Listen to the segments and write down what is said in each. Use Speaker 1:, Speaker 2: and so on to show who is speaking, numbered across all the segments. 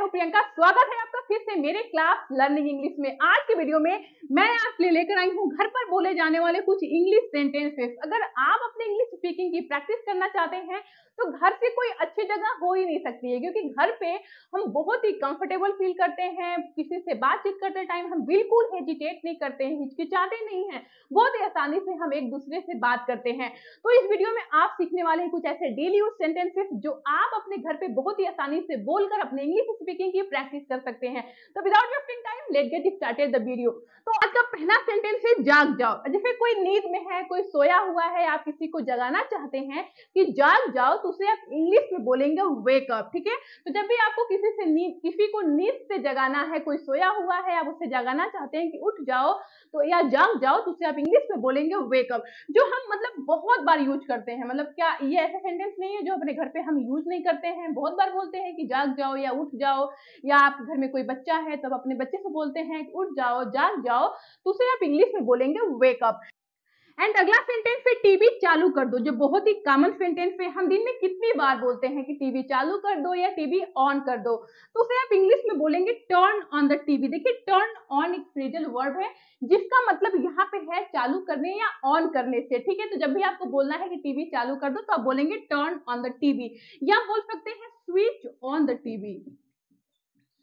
Speaker 1: हूं प्रियंका। स्वागत है आपका फिर से मेरे क्लास लर्निंग इंग्लिश में। आज की वीडियो में मैं आपके लिए लेकर आई हूं घर पर बोले जाने वाले कुछ इंग्लिश सेंटेंसेस। अगर आप अपने इंग्लिश स्पीकिंग की प्रैक्टिस करना चाहते हैं तो घर से कोई अच्छी जगह हो ही नहीं सकती है, क्योंकि घर पे हम बहुत ही कंफर्टेबल फील करते हैं। किसी से बातचीत करते टाइम हम बिल्कुल हेजिटेट नहीं करते हैं, हिचकिचाते नहीं हैं, बहुत ही आसानी से हम एक दूसरे से बात करते हैं। तो इस वीडियो में आप सीखने वाले हैं कुछ ऐसे डेली यूज सेंटेंसेस जो आप अपने घर पे बहुत ही आसानी से बोलकर अपने इंग्लिश स्पीकिंग की प्रैक्टिस कर सकते हैं। तो without wasting time let's get started the video. तो आज का पहला सेंटेंस है जाग जाओ। जैसे कोई नींद में है, कोई सोया हुआ है, आप किसी को जगाना चाहते हैं कि जाग जाओ, तो उसे आप इंग्लिश में बोलेंगे वेक अप। ठीक है, तो जब भी आपको किसी को नींद से जगाना है, कोई सोया हुआ है, आप उसे जगाना चाहते हैं कि उठ जाओ तो या जाग जाओ, तो उसे आप इंग्लिश में बोलेंगे वेक अप। जो हम मतलब बहुत बार यूज करते हैं, मतलब क्या ये ऐसा सेंटेंस नहीं है जो अपने घर पे हम यूज नहीं करते हैं। बहुत बार बोलते हैं कि जाग जाओ या उठ जाओ, या आपके घर में कोई बच्चा है तब अपने बच्चे से बोलते हैं कि उठ जाओ, जाग जाओ, तो उसे आप इंग्लिश में बोलेंगे वेक अप। एंड अगला सेंटेंस है टीवी चालू कर दो, जो बहुत ही कॉमन सेंटेंस है। हम दिन में कितनी बार बोलते हैं कि टीवी चालू कर दो या टीवी ऑन कर दो, तो उसे आप इंग्लिश में बोलेंगे टर्न ऑन द टीवी। देखिए, टर्न ऑन एक फ्रेजल वर्ब है जिसका मतलब यहाँ पे है चालू करने या ऑन करने से। ठीक है, तो जब भी आपको बोलना है कि टीवी चालू कर दो तो आप बोलेंगे टर्न ऑन द टीवी, या बोल सकते हैं switch on the TV,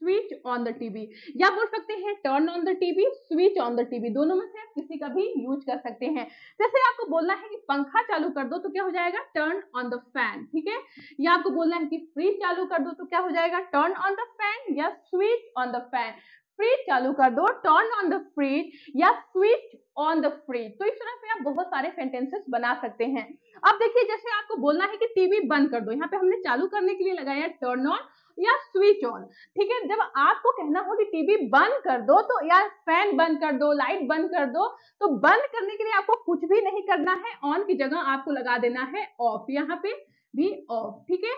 Speaker 1: switch on the TV, या बोल सकते हैं turn on the TV, switch on the TV. दोनों में से आप किसी का भी यूज कर सकते हैं। जैसे आपको बोलना है कि पंखा चालू कर दो तो क्या हो जाएगा टर्न ऑन द फैन। ठीक है, या आपको बोलना है कि फ्रिज चालू कर दो तो क्या हो जाएगा टर्न ऑन द फैन या switch on the fan. Fridge चालू कर दो, टर्न ऑन द फ्रिज या स्विच ऑन द फ्रिज। तो इस तरह से आप बहुत सारे सेंटेंसेस बना सकते हैं। अब देखिए, जैसे आपको बोलना है कि टीवी बंद कर दो, यहाँ पे हमने चालू करने के लिए लगाया टर्न ऑन या स्विच ऑन। ठीक है, जब आपको कहना हो कि टीवी बंद कर दो तो या फैन बंद कर दो, लाइट बंद कर दो, तो बंद करने के लिए आपको कुछ भी नहीं करना है, ऑन की जगह आपको लगा देना है ऑफ, यहाँ पे भी ऑफ। ठीक है,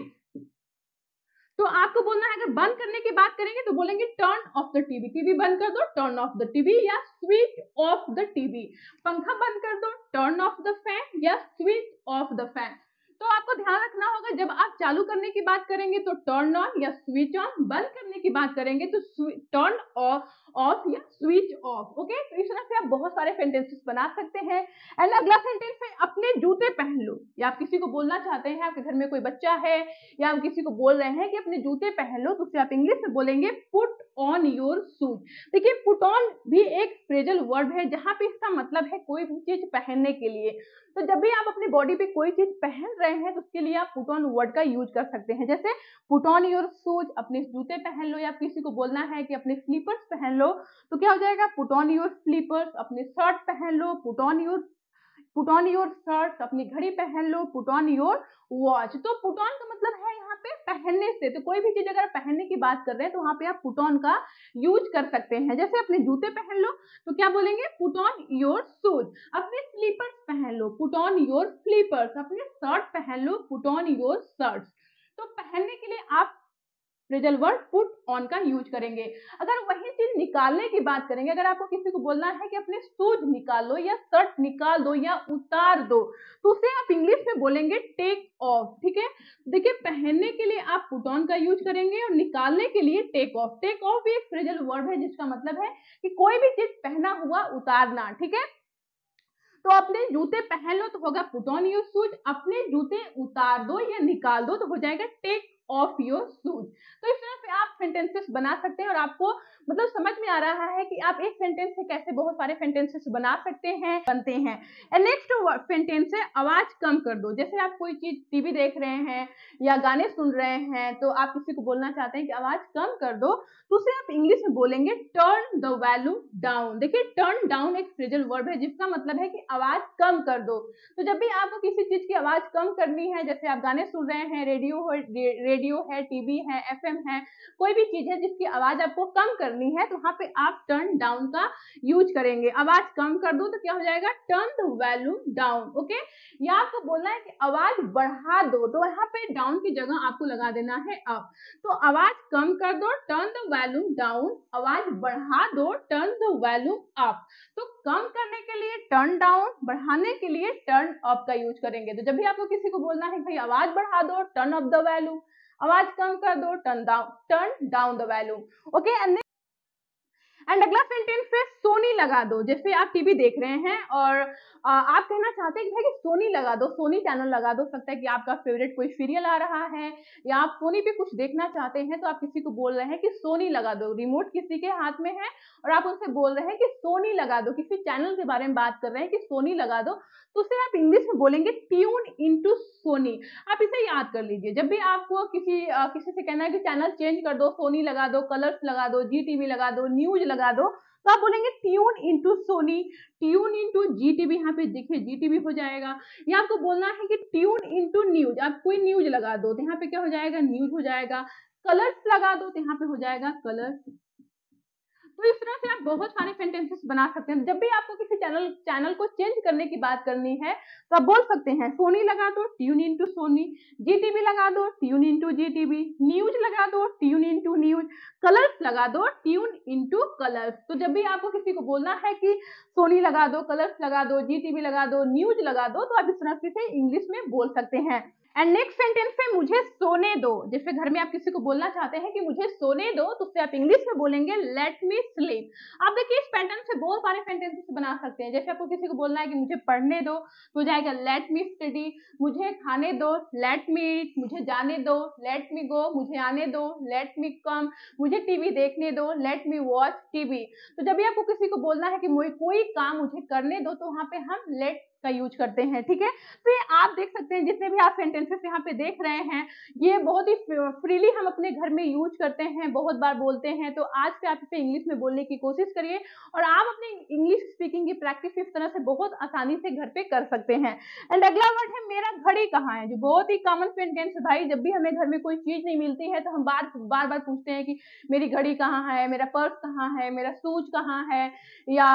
Speaker 1: तो आपको बोलना है, अगर बंद करने की बात करेंगे तो बोलेंगे turn off the TV, TV बंद कर दो टर्न ऑफ द टीवी या स्विच ऑफ द टीवी। पंखा बंद कर दो टर्न ऑफ द फैन या स्विच ऑफ द फैन। तो आपको ध्यान रखना होगा, जब आप चालू करने की बात करेंगे तो टर्न ऑन या स्विच ऑन, बंद करने की बात करेंगे तो टर्न ऑफ या स्विच ऑफ। ओके, तो इस तरह से आप बहुत सारे सेंटेंसेस बना सकते हैं। एंड अगला सेंटेंस है अपने जूते पहन लो, या आप किसी को बोलना चाहते हैं, आपके घर में कोई बच्चा है या आप किसी को बोल रहे हैं कि अपने जूते पहन लो, तो उसे आप इंग्लिश में बोलेंगे पुट ऑन योर शूज। देखिए, पुट ऑन भी एक फ्रेजल वर्ड है जहां पे इसका मतलब है कोई भी चीज पहनने के लिए। तो जब भी आप अपनी बॉडी पे कोई चीज पहन रहे हैं तो उसके लिए आप पुट ऑन वर्ड का यूज कर सकते हैं। जैसे पुट ऑन योर शूज, अपने जूते पहन लो, या किसी को बोलना है कि अपने स्लीपर्स पहन लो तो क्या हो जाएगा पुट ऑन योर स्लीपर्स। अपने शर्ट पहन लो, पुट ऑन योर शर्ट। अपनी घड़ी पहन लो, पुट ऑन योर वॉच। तो पुट ऑन का मतलब है यहाँ पे पहनने से। तो कोई भी चीज अगर पहनने की बात कर रहे हैं तो वहां पे आप पुट ऑन का यूज कर सकते हैं। जैसे अपने जूते पहन लो तो क्या बोलेंगे पुट ऑन योर शूज। अपने स्लीपर्स पहन लो, पुट ऑन योर स्लीपर्स। अपने शर्ट पहन लो, पुट ऑन योर शर्ट्स। तो पहनने के लिए आप फ्रेजल वर्ड पुट ऑन का यूज करेंगे। अगर वही चीज निकालने की बात करेंगे, अगर आपको किसी को बोलना है कि अपने शूज निकाल लो या शर्ट निकाल दो या उतार दो, तो उसे आप इंग्लिश में बोलेंगे टेक ऑफ। ठीक है, देखिए, पहनने के लिए आप पुट ऑन का यूज करेंगे और निकालने के लिए टेक ऑफ। टेक ऑफ भी एक फ्रेजल वर्ड है जिसका मतलब है कि कोई भी चीज पहना हुआ उतारना। ठीक है, तो अपने जूते पहन लो तो होगा पुट ऑन योर शूज, अपने जूते उतार दो या निकाल दो तो हो जाएगा टेक ऑफ योर शूज। तो इस तरह से आप सेंटेंसेस बना सकते हैं और आपको मतलब समझ में आ रहा है कि आप एक सेंटेंस से कैसे बहुत सारे सेंटेंसेस बना सकते हैं, बनते हैं। नेक्स्ट सेंटेंस है आवाज कम कर दो। जैसे आप कोई चीज टीवी देख रहे हैं या गाने सुन रहे हैं तो आप किसी को बोलना चाहते हैं कि आवाज कम कर दो, तो उसे आप इंग्लिश में बोलेंगे टर्न द वॉल्यूम डाउन। देखिए, टर्न डाउन एक फ्रेजल वर्ब है जिसका मतलब है कि आवाज कम कर दो। तो जब भी आपको किसी चीज की आवाज कम करनी है, जैसे आप गाने सुन रहे हैं, रेडियो है, टीवी है, एफएम है, कोई भी चीज है जिसकी आवाज आपको कम करनी है, तो वहां पे आप टर्न डाउन का यूज करेंगे। आवाज कम कर दो तो क्या हो जाएगा turn the volume down. Okay, या आपको बोलना है कि आवाज बढ़ा दो, तो यहाँ पे डाउन की जगह आपको लगा देना है अप। तो आवाज कम कर दो टर्न द वॉल्यूम डाउन, आवाज बढ़ा दो टर्न द वॉल्यूम अप। तो कम करने के लिए टर्न डाउन, बढ़ाने के लिए टर्न अप का यूज करेंगे। तो जब भी आपको किसी को बोलना है भाई आवाज बढ़ा दो टर्न अप द वॉल्यूम, आवाज कम कर दो, turn down the volume. Okay, and अगला सेंटेंस है सोनी लगा दो। जैसे आप टीवी देख रहे हैं और आप कहना चाहते हैं कि भाई सोनी लगा दो, सोनी चैनल लगा दो। सकता है कि आपका फेवरेट कोई सीरियल आ रहा है या आप सोनी पे कुछ देखना चाहते हैं, तो आप किसी को बोल रहे हैं कि सोनी लगा दो। रिमोट किसी के हाथ में है और आप उनसे बोल रहे हैं कि सोनी लगा दो, किसी चैनल के बारे में बात कर रहे हैं कि सोनी लगा दो, तो उसे आप इंग्लिश में बोलेंगे ट्यून इनटू सोनी। आप इसे याद कर लीजिए। जब भी आपको किसी से कहना है कि चैनल चेंज कर दो, सोनी लगा दो, कलर्स लगा दो, जी टीवी लगा दो, न्यूज लगा दो, तो आप बोलेंगे tune into Sony, tune into Zee TV. यहाँ पे देखिए जी टीवी हो जाएगा। या आपको बोलना है कि ट्यून इनटू न्यूज, आप कोई न्यूज लगा दो तो यहाँ पे क्या हो जाएगा, न्यूज हो जाएगा। कलर्स लगा दो तो यहाँ पे हो जाएगा कलर्स। तो इस तरह से आप बहुत सारे सेंटेंसेस बना सकते हैं। जब भी आपको किसी चैनल को चेंज करने की बात करनी है तो आप बोल सकते हैं सोनी लगा दो, ट्यून इनटू सोनी, जी टीवी लगा दो, tune into Zee TV, news लगा दो, ट्यून इनटू न्यूज, कलर्स लगा दो, ट्यून इनटू कलर्स। तो जब भी आपको किसी को बोलना है कि सोनी लगा दो, कलर्स लगा दो, जी टीवी लगा दो, न्यूज लगा दो, तो आप इस तरह से इंग्लिश में बोल सकते हैं। एंड नेक्स्ट सेंटेंस है मुझे सोने दो। जैसे घर में आप किसी को बोलना चाहते हैं कि मुझे सोने दो, तो उससे आप इंग्लिश में बोलेंगे लेट मी स्लीप। आप देखिए इस पैटर्न से बहुत सारे सेंटेंसेस बना सकते हैं। जैसे आपको किसी को बोलना है कि मुझे पढ़ने दो, तो हो जाएगा लेट मी स्टडी। मुझे खाने दो, लेट मी ईट। मुझे जाने दो, लेट मी गो। मुझे आने दो, लेट मी कम। मुझे टीवी देखने दो, लेट मी वॉच टीवी। तो जब भी आपको किसी को बोलना है कि कोई काम मुझे करने दो, तो वहां पे हम लेट का यूज करते हैं। ठीक है, तो ये आप देख सकते हैं जितने भी आप सेंटेंसेस यहाँ पे देख रहे हैं, ये बहुत ही फ्रीली हम अपने घर में यूज करते हैं, बहुत बार बोलते हैं। तो आज से आप इसे इंग्लिश में बोलने की कोशिश करिए और आप अपने इंग्लिश स्पीकिंग की प्रैक्टिस इस तरह से बहुत आसानी से घर पे कर सकते हैं। एंड अगला वर्ड है मेरा घड़ी कहाँ है, जो बहुत ही कॉमन सेंटेंस है। भाई जब भी हमें घर में कोई चीज नहीं मिलती है तो हम बार बार पूछते हैं कि मेरी घड़ी कहाँ है, मेरा पर्स कहाँ है, मेरा शूज कहाँ है, या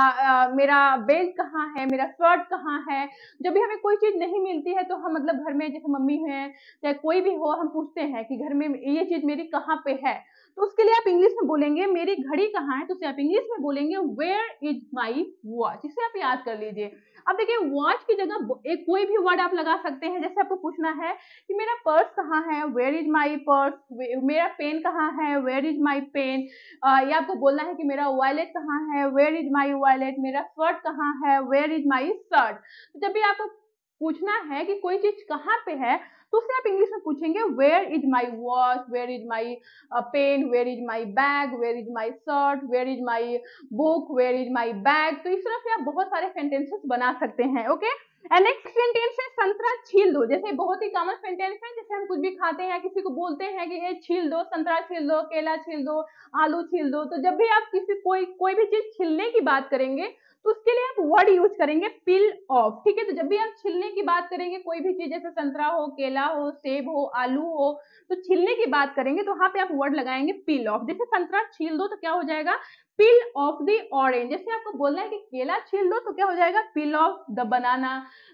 Speaker 1: मेरा बेल्ट कहाँ है, मेरा शर्ट कहाँ है। जब भी हमें कोई चीज नहीं मिलती है तो हम मतलब घर में जैसे मम्मी है चाहे कोई भी हो, हम पूछते हैं कि घर में ये चीज मेरी कहाँ पे है। तो उसके लिए आप इंग्लिश में बोलेंगे मेरी घड़ी कहाँ है, तो उसे आप इंग्लिश में बोलेंगे वेयर इज माई वॉच। इसे आप याद कर लीजिए। अब देखिए वॉच की जगह एक कोई भी वर्ड आप लगा सकते हैं। जैसे आपको पूछना है कि मेरा पर्स कहाँ है, वेयर इज माई पर्स। मेरा पेन कहाँ है, वेयर इज माई पेन। या आपको बोलना है कि मेरा वॉलेट कहाँ है, वेयर इज माई वॉलेट। मेरा शर्ट कहाँ है, वेयर इज माई शर्ट। जब भी आपको पूछना है कि कोई चीज कहाँ पे है, तो उससे आप इंग्लिश में पूछेंगे where is my watch, where is my pen, where is my bag, where is my shirt, where is my book, where is my bag. तो इस तरह से आप बहुत सारे सेंटेंसेस बना सकते हैं। ओके, एंड नेक्स्ट सेंटेंस है संतरा छील दो। जैसे बहुत ही कॉमन सेंटेंस है, जैसे हम कुछ भी खाते हैं, किसी को बोलते हैं कि ये छील दो, संतरा छील दो, केला छील दो, आलू छील दो। तो जब भी आप कोई भी चीज छीलने की बात करेंगे तो उसके लिए आप वर्ड यूज करेंगे पिल ऑफ। ठीक है, तो जब भी आप छिलने की बात करेंगे कोई भी चीज, जैसे संतरा हो, केला हो, सेब हो, आलू हो, तो छिलने की बात करेंगे तो वहां पे आप वर्ड लगाएंगे पिल ऑफ। जैसे संतरा छील दो तो क्या हो जाएगा, पिल ऑफ द ऑरेंज। जैसे आपको बोलना है कि केला छील दो तो क्या हो जाएगा, पिल ऑफ द बनाना।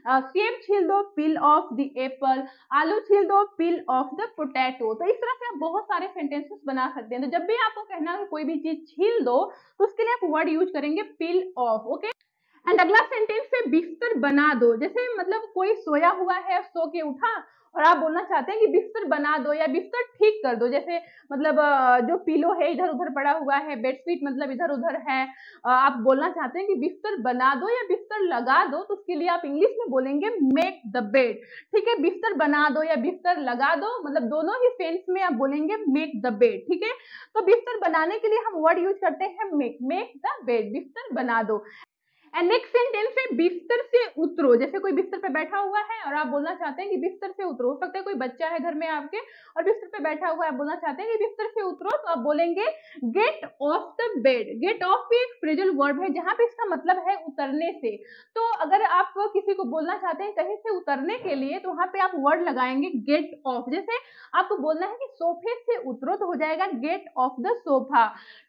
Speaker 1: सेब छील दो, पिल ऑफ द एप्पल। आलू छील दो, पिल ऑफ द पोटैटो। तो इस तरह से आप बहुत सारे सेंटेंसेस बना सकते हैं। तो जब भी आपको कहना है कोई भी चीज छील दो तो उसके लिए आप वर्ड यूज करेंगे पिल ऑफ। ओके, एंड अगला सेंटेंस है बिस्तर बना दो। जैसे मतलब कोई सोया हुआ है, सो के उठा और आप बोलना चाहते हैं कि बिस्तर बना दो या बिस्तर ठीक कर दो। जैसे मतलब जो पिलो है इधर उधर पड़ा हुआ है, बेडशीट मतलब इधर उधर है, आप बोलना चाहते हैं कि बिस्तर बना दो या बिस्तर लगा दो, तो उसके लिए आप इंग्लिश में बोलेंगे मेक द बेड। ठीक है, बिस्तर बना दो या बिस्तर लगा दो, मतलब दोनों ही सेंस में आप बोलेंगे मेक द बेड। ठीक है, तो बिस्तर बनाने के लिए हम वर्ड यूज करते हैं मेक द बेड, बिस्तर बना दो। एंड नेक्स्ट सेंटेंस है बिस्तर से उतरो। जैसे कोई बिस्तर पे बैठा हुआ है और आप बोलना चाहते हैं कि बिस्तर से उतरो। हो सकता है कोई बच्चा है घर में आपके और बिस्तर पे बैठा हुआ है, आप बोलना चाहते हैं कि बिस्तर से उतरो, तो आप बोलेंगे get off the bed. Get off भी एक फ्रेजल वर्ब है जहां पे इसका मतलब है उतरने से। तो अगर आप किसी को बोलना चाहते हैं कहीं से उतरने के लिए, तो वहां पे आप वर्ड लगाएंगे गेट ऑफ। जैसे आपको बोलना है कि सोफे से उतरो, तो हो जाएगा get off the sofa.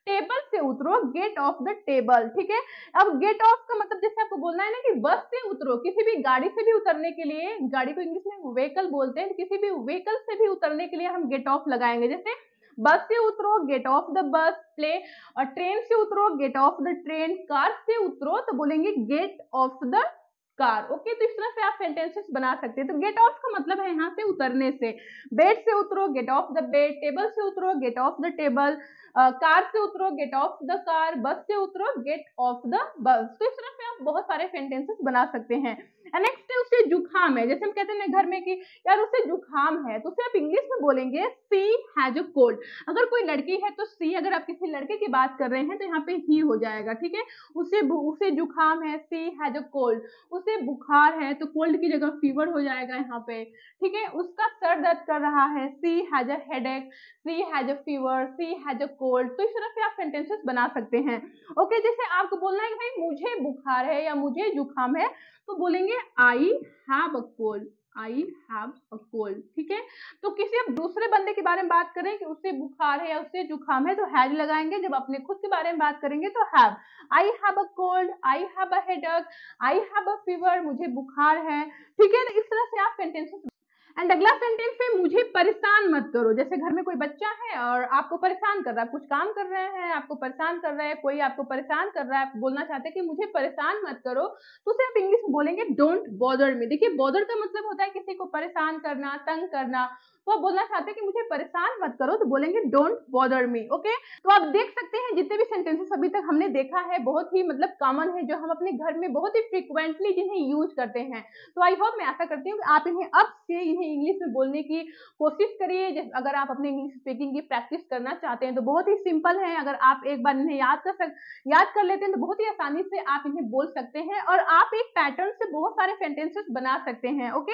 Speaker 1: Table से उतरो, गेट ऑफ द टेबल। ठीक है, अब गेट ऑफ का मतलब जैसे आपको बोलना है ना कि बस से उतरो, किसी भी गाड़ी से भी उतरने के लिए, गाड़ी को इंग्लिश में व्हीकल बोलते हैं, किसी भी व्हीकल से भी उतरने के लिए हम गेट ऑफ लगाएंगे। जैसे बस से उतरो, get off the bus play, और ट्रेन से उतरो, get off the train. Car से उतरो तो बोलेंगे get off the car. Okay, तो इस तरह से आप सेंटेंसेस बना सकते हैं। तो गेट ऑफ का मतलब है यहाँ से उतरने से, बेड से उतरो, get off the bed, table से उतरो, get off the table, car से उतरो, गेट ऑफ द कार, बस से उतरो, गेट ऑफ द बस। तो इस तरह से आप बहुत सारे सेंटेंसेस बना सकते हैं। नेक्स्ट है उसे जुकाम है, जैसे हम कहते हैं घर में कि यार उसे जुकाम है, तो उसे आप इंग्लिश में बोलेंगे सी हैज अ कोल्ड। अगर कोई लड़की है तो सी, अगर आप किसी लड़के की बात कर रहे हैं तो यहाँ पे ही हो जाएगा, ठीक है। उसे जुकाम है, सी हैज अ कोल्ड। उसे बुखार है तो कोल्ड की जगह फीवर हो जाएगा यहाँ पे, ठीक है। उसका सर दर्द कर रहा है, she has a headache, she has a fever, she has a cold. तो इस तरह से आप सेंटेंसेस बना सकते हैं। ओके, जैसे आपको बोलना है कि भाई मुझे बुखार है या मुझे जुकाम है, तो बोलेंगे I have a cold, I have a cold, ठीक है। तो किसी अब दूसरे बंदे के बारे में बात करें कि उसे बुखार है या उसे जुकाम है, तो हैज लगाएंगे। जब अपने खुद के बारे में बात करेंगे तो have, I have a cold, I have a headache, I have a fever, मुझे बुखार है, ठीक है। तो इस तरह से आप सेंटेंसेस। एंड अगला सेंटेंस है मुझे परेशान मत करो। जैसे घर में कोई बच्चा है और आपको परेशान कर रहा है, कुछ काम कर रहे हैं, आपको परेशान कर रहा है, कोई आपको परेशान कर रहा है, आप बोलना चाहते हैं कि मुझे परेशान मत करो, तो उसे आप इंग्लिश में बोलेंगे डोंट बॉदर मी। देखिए बॉदर का मतलब होता है किसी को परेशान करना, तंग करना। तो आप बोलना चाहते हैं कि मुझे परेशान मत करो, तो बोलेंगे डोंट बॉदर मी। ओके, तो आप देख सकते हैं जितने भी सेंटेंसेस अभी तक हमने देखा है बहुत ही मतलब कॉमन है, जो हम अपने घर में बहुत ही फ्रिक्वेंटली जिन्हें यूज करते हैं। तो आई होप, मैं आशा करती हूँ कि आप इन्हें अब से इन्हें इंग्लिश में बोलने की कोशिश करिए। अगर आप अपने इंग्लिश स्पीकिंग की प्रैक्टिस करना चाहते हैं तो बहुत ही सिंपल है। अगर आप एक बार इन्हें याद कर लेते हैं तो बहुत ही आसानी से आप इन्हें बोल सकते हैं और आप एक पैटर्न से बहुत सारे सेंटेंसेस बना सकते हैं। ओके,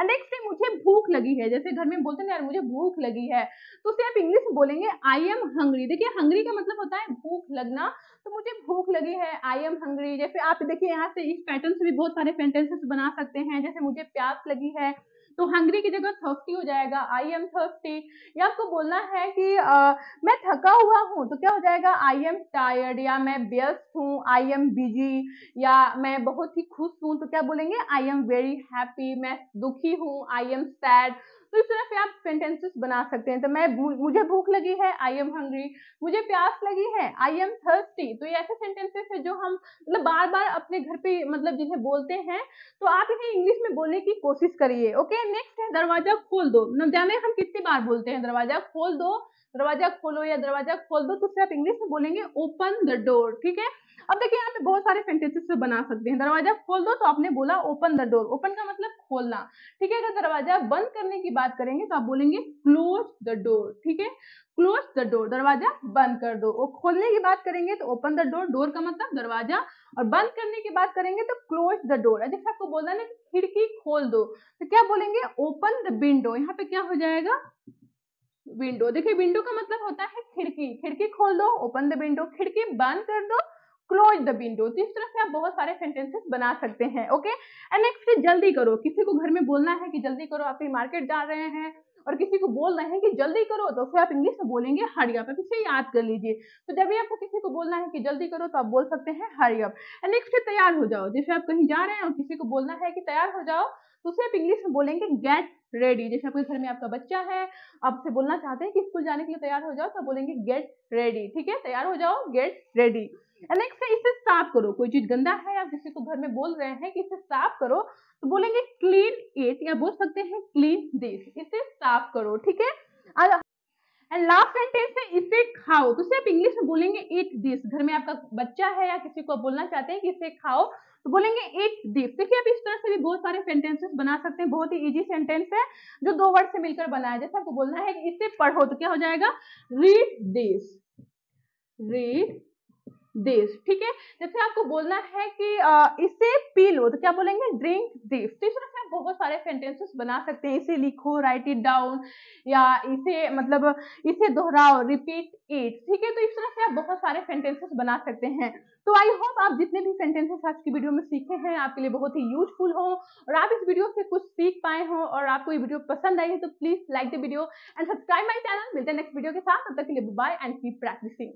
Speaker 1: नेक्स्ट है मुझे भूख लगी है। जैसे घर में बोलते हैं यार मुझे भूख लगी है, तो उसे आप इंग्लिश में बोलेंगे आई एम हंग्री। देखिए हंग्री का मतलब होता है भूख लगना, तो मुझे भूख लगी है, आई एम हंग्री। जैसे आप देखिए यहाँ से इस पैटर्न से भी बहुत सारे सेंटेंसेस बना सकते हैं। जैसे मुझे प्यास लगी है, तो हंग्री की जगह थर्स्टी हो जाएगा, आई एम थर्स्टी। या आपको बोलना है कि मैं थका हुआ हूँ, तो क्या हो जाएगा, आई एम टायर्ड। या मैं व्यस्त हूँ, आई एम बिजी। या मैं बहुत ही खुश हूँ, तो क्या बोलेंगे, आई एम वेरी हैप्पी। मैं दुखी हूँ, आई एम सैड। तो इस तरह से आप सेंटेंसेस बना सकते हैं। तो मुझे भूख लगी है, आई एम हंग्री। मुझे प्यास लगी है, आई एम थर्स्टी। तो ये ऐसे सेंटेंसेस है जो हम मतलब बार बार अपने घर पे मतलब जिन्हें बोलते हैं, तो आप इन्हें इंग्लिश में बोलने की कोशिश करिए। ओके, नेक्स्ट है दरवाजा खोल दो। न जाने हम कितनी बार बोलते हैं दरवाजा खोल दो, दरवाजा खोलो या दरवाजा खोल दो, तो उसे आप इंग्लिश में बोलेंगे ओपन द डोर, ठीक है। अब देखिए यहाँ पे बहुत सारे सेंटेंसेस बना सकते हैं। दरवाजा खोल दो, तो आपने बोला ओपन द डोर, ओपन का मतलब खोलना, ठीक है। अगर दरवाजा बंद करने की बात करेंगे तो आप बोलेंगे क्लोज द डोर, ठीक है। क्लोज द डोर, दरवाजा बंद कर दो। और खोलने की बात करेंगे तो ओपन द डोर, डोर का मतलब दरवाजा, और बंद करने की बात करेंगे तो क्लोज द डोर। जैसे आपको बोलना है ना कि खिड़की खोल दो, तो क्या बोलेंगे ओपन द विंडो। यहाँ पे क्या हो जाएगा, विंडो। देखिए विंडो का मतलब होता है खिड़की, खिड़की खोल दो, ओपन द विंडो, खिड़की बंद कर दो, क्लोज द विंडो। तो इस तरह से आप बहुत सारे सेंटेंसेस बना सकते हैं। ओके, एंड नेक्स्ट है जल्दी करो। किसी को घर में बोलना है कि जल्दी करो, आप मार्केट जा रहे हैं और किसी को बोल रहे हैं कि जल्दी करो, तो फिर आप इंग्लिश में बोलेंगे हरी अप। इसे याद कर लीजिए। तो जब भी आपको किसी को बोलना है कि जल्दी करो, तो आप बोल सकते हैं हरी अप। एंड नेक्स्ट है तैयार हो जाओ। जैसे आप कहीं जा रहे हैं और किसी को बोलना है कि तैयार हो जाओ, तो उसे आप इंग्लिश में बोलेंगे गेट रेडी। जैसे आपके घर में आपका बच्चा है, आपसे बोलना चाहते हैं कि स्कूल जाने के लिए तैयार हो जाओ, तो बोलेंगे गेट रेडी, ठीक है। तैयार हो जाओ, गेट रेडी। नेक्स्ट है इसे साफ करो। कोई चीज गंदा है, आप किसी को घर में बोल रहे हैं कि इसे साफ करो, तो बोलेंगे क्लीन इट, या बोल सकते हैं क्लीन दिस, इसे साफ करो, ठीक है। एंड लास्ट सेंटेंस है इसे खाओ। तो सिर्फ इंग्लिश में बोलेंगे ईट दिस। घर में आपका बच्चा है या किसी को बोलना चाहते हैं कि इसे खाओ, तो बोलेंगे ईट दिस। देखिए आप इस तरह से भी बहुत सारे सेंटेंसेस बना सकते हैं। बहुत ही इजी सेंटेंस है जो दो वर्ड से मिलकर बना है। जैसे आपको बोलना है कि इसे पढ़ो, तो क्या हो जाएगा, रीड दिस, रीड दिस, ठीक है। जैसे आपको बोलना है कि इसे पी लो, तो क्या बोलेंगे, ड्रिंक दिस। तो इस तरह से आप बहुत सारे सेंटेंसेस बना सकते हैं। इसे लिखो, राइट इट डाउन, या इसे मतलब इसे दोहराओ, रिपीट इट, ठीक है। तो इस तरह से आप बहुत सारे सेंटेंसेस बना सकते हैं। तो आई होप आप जितने भी सेंटेंसेस आज की वीडियो में सीखे हैं आपके लिए बहुत ही यूजफुल हो, और आप इस वीडियो से कुछ सीख पाए हो, और आपको ये वीडियो पसंद आई है तो please like the video and subscribe my channel. मिलते हैं नेक्स्ट वीडियो के साथ, तब तक के लिए बाय एंड कीप प्रैक्टिसिंग।